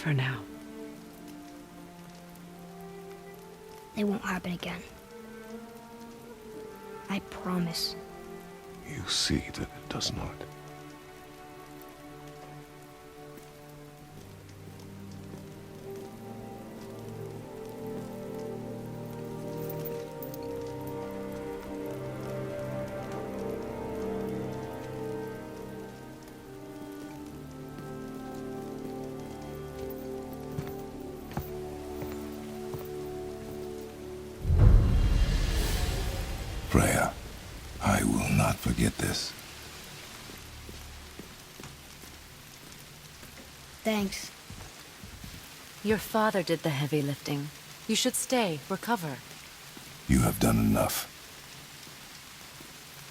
For now. It won't happen again. I promise. You see that it does not. Freya, I will not forget this. Thanks. Your father did the heavy lifting. You should stay, recover. You have done enough.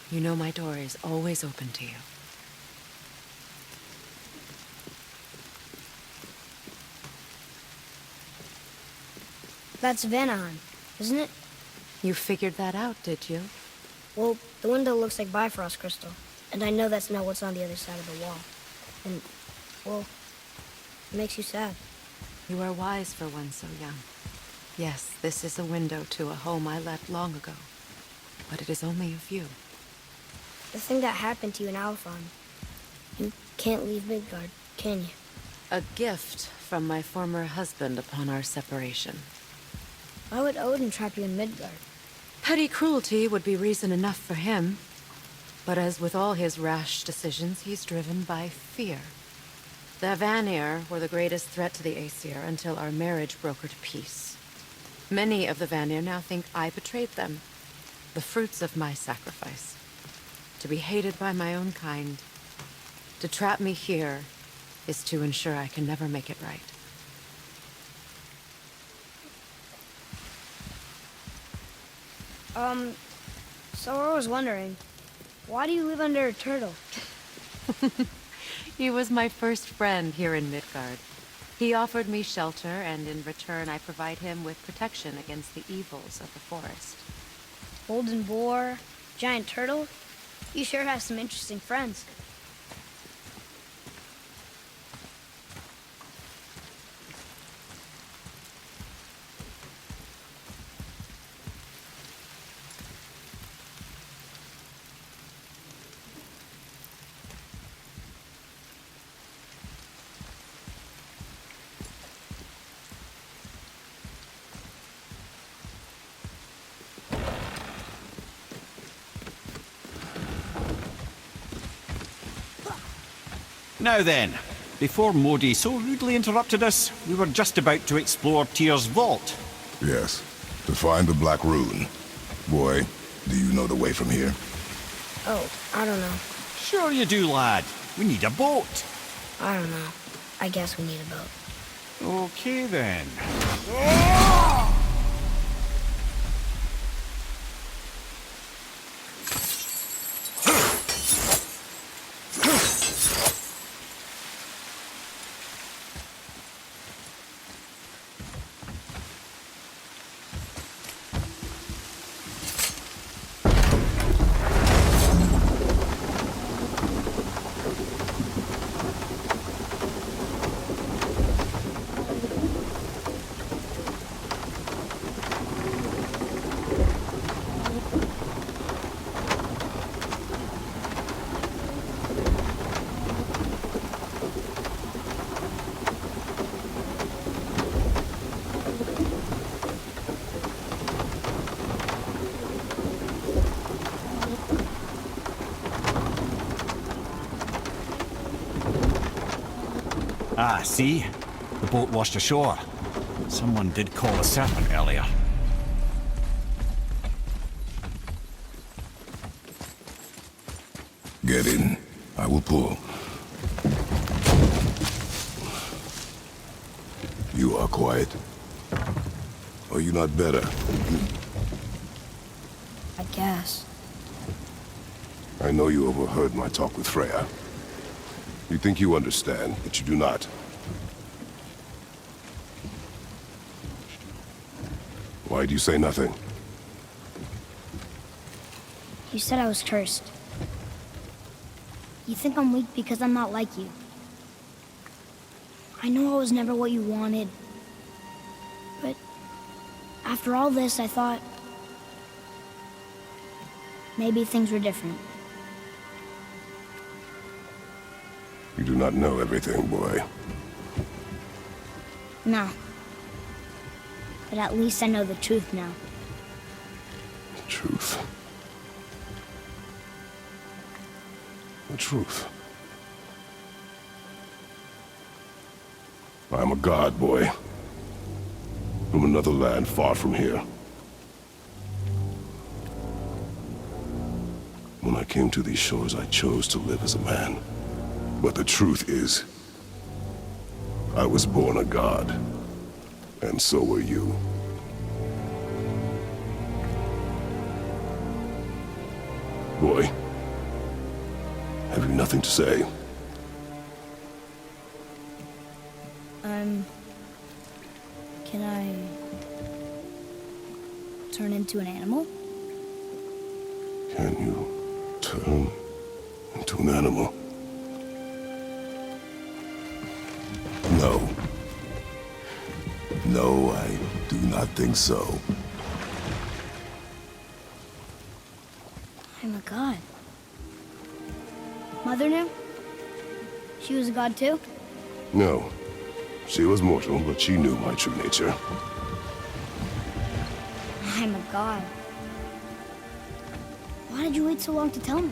You know my door is always open to you. That's Vanaheim, isn't it? You figured that out, did you? Well, the window looks like Bifrost crystal. And I know that's not what's on the other side of the wall. And, well, it makes you sad. You are wise for one so young. Yes, this is a window to a home I left long ago. But it is only of you. The thing that happened to you in Alfheim. You can't leave Midgard, can you? A gift from my former husband upon our separation. Why would Odin trap you in Midgard? Petty cruelty would be reason enough for him. But as with all his rash decisions, he's driven by fear. The Vanir were the greatest threat to the Aesir until our marriage brokered peace. Many of the Vanir now think I betrayed them. The fruits of my sacrifice. To be hated by my own kind. To trap me here is to ensure I can never make it right. So I was wondering, why do you live under a turtle? He was my first friend here in Midgard. He offered me shelter, and in return I provide him with protection against the evils of the forest. Golden boar, giant turtle? You sure have some interesting friends. Now then, before Modi so rudely interrupted us, we were just about to explore Tyr's vault. Yes, to find the Black Rune. Boy, do you know the way from here? Oh, I don't know. Sure you do, lad. We need a boat. I don't know. I guess we need a boat. Okay then. Ah, see? The boat washed ashore. Someone did call a serpent earlier. Get in. I will pull. You are quiet. Are you not better? I guess. I know you overheard my talk with Freya. You think you understand, but you do not. Why do you say nothing? You said I was cursed. You think I'm weak because I'm not like you. I know I was never what you wanted. But after all this, I thought maybe things were different. You do not know everything, boy. No. But at least I know the truth now. The truth. The truth. I am a god, boy. From another land far from here. When I came to these shores, I chose to live as a man. But the truth is, I was born a god. And so were you. Boy, have you nothing to say? Can I turn into an animal? Can you turn into an animal? No. No, I do not think so. I'm a god. Mother knew? She was a god too? No. She was mortal, but she knew my true nature. I'm a god. Why did you wait so long to tell me?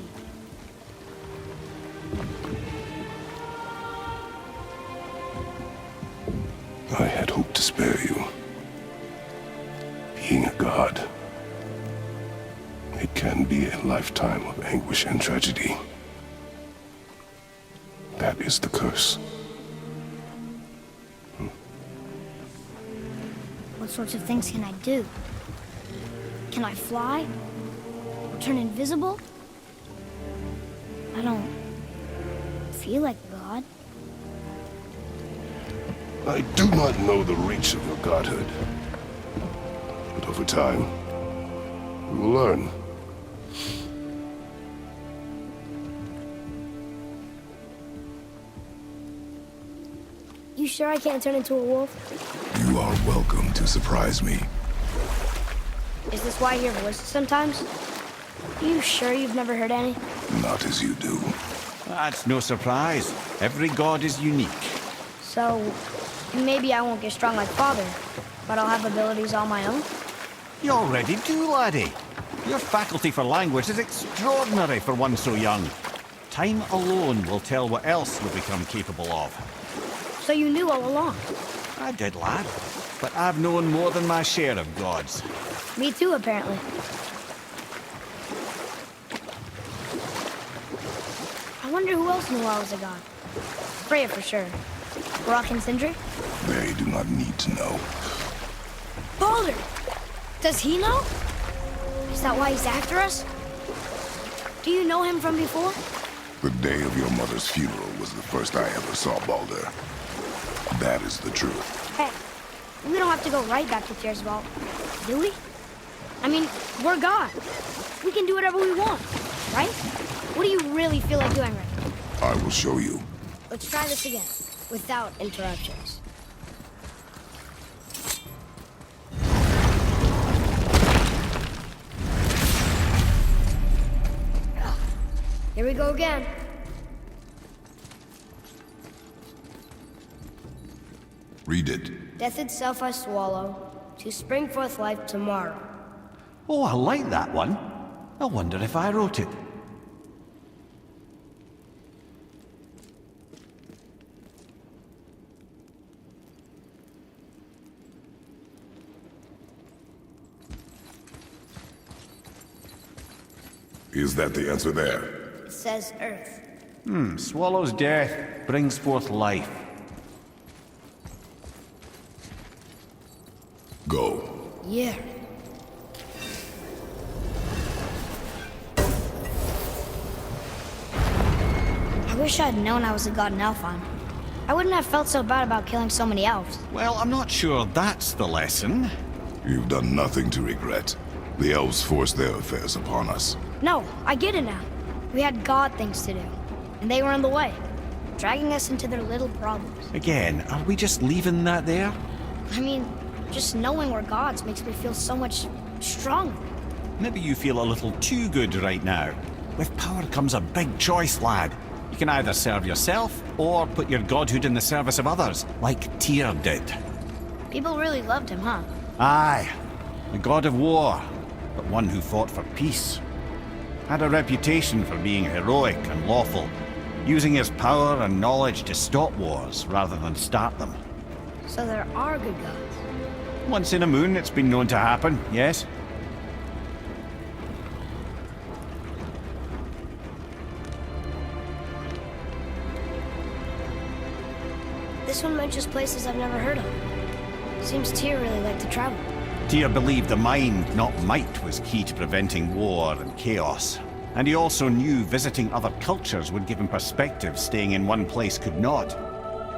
I had hoped to spare you. Being a god, it can be a lifetime of anguish and tragedy. That is the curse. What sorts of things can I do? Can I fly? Or turn invisible? I don't feel like a god. I do not know the reach of your godhood. But over time, we will learn. You sure I can't turn into a wolf? You are welcome to surprise me. Is this why I hear voices sometimes? Are you sure you've never heard any? Not as you do. That's no surprise. Every god is unique. So, maybe I won't get strong like Father, but I'll have abilities all my own? You already do, laddie. Your faculty for language is extraordinary for one so young. Time alone will tell what else you'll become capable of. So you knew all along? I did, lad. But I've known more than my share of gods. Me too, apparently. I wonder who else knew I was a god. Freya for sure. Brock and Sindri? They do not need to know. Baldur! Does he know? Is that why he's after us? Do you know him from before? The day of your mother's funeral was the first I ever saw Baldur. That is the truth. Hey, we don't have to go right back to Tyr's Vault, do we? I mean, we're God. We can do whatever we want, right? What do you really feel like doing right now? I will show you. Let's try this again, without interruptions. Here we go again. Read it. Death itself I swallow, to spring forth life tomorrow. Oh, I like that one. I wonder if I wrote it. Is that the answer there? It says Earth. Swallows death, brings forth life. Go. Yeah. I wish I'd known I was a god in Alfheim. I wouldn't have felt so bad about killing so many elves. Well, I'm not sure that's the lesson. You've done nothing to regret. The elves forced their affairs upon us. No, I get it now. We had god things to do, and they were in the way. dragging us into their little problems. Again, are we just leaving that there? I mean, just knowing we're gods makes me feel so much stronger. Maybe you feel a little too good right now. With power comes a big choice, lad. You can either serve yourself, or put your godhood in the service of others, like Tyr did. People really loved him, huh? Aye, a god of war, but one who fought for peace. Had a reputation for being heroic and lawful, using his power and knowledge to stop wars rather than start them. So there are good gods. Once in a moon, it's been known to happen, yes? This one mentions places I've never heard of. Seems Tyr really liked to travel. Tyr believed the mind, not might, was key to preventing war and chaos. And he also knew visiting other cultures would give him perspective staying in one place could not.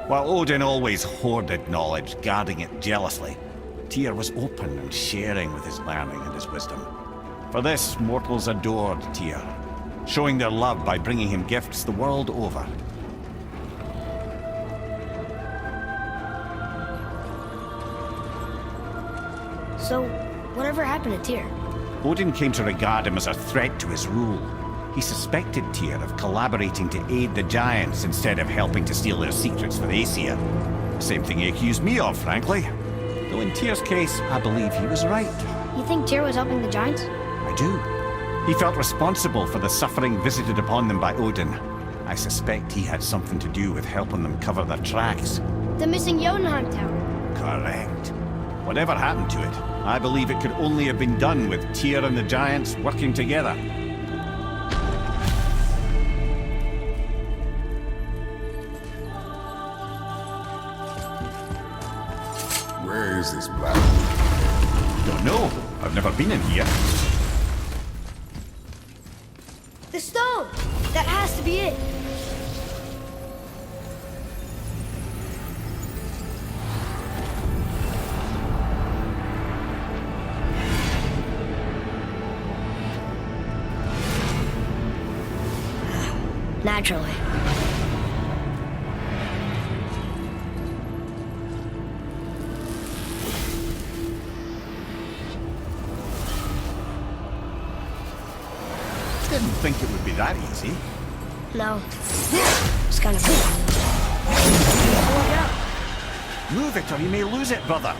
While Odin always hoarded knowledge, guarding it jealously, Tyr was open and sharing with his learning and his wisdom. For this, mortals adored Tyr, showing their love by bringing him gifts the world over. So, whatever happened to Tyr? Odin came to regard him as a threat to his rule. He suspected Tyr of collaborating to aid the Giants instead of helping to steal their secrets for Aesir. Same thing he accused me of, frankly. Though in Tyr's case, I believe he was right. You think Tyr was helping the Giants? I do. He felt responsible for the suffering visited upon them by Odin. I suspect he had something to do with helping them cover their tracks. The missing Jotunheim Tower. Correct. Whatever happened to it, I believe it could only have been done with Tyr and the Giants working together. Where is this black? Don't know. I've never been in here. The stone! That has to be it! Naturally. Didn't think it would be that easy. No. It's kind of cool. Look out. Move it or you may lose it, brother.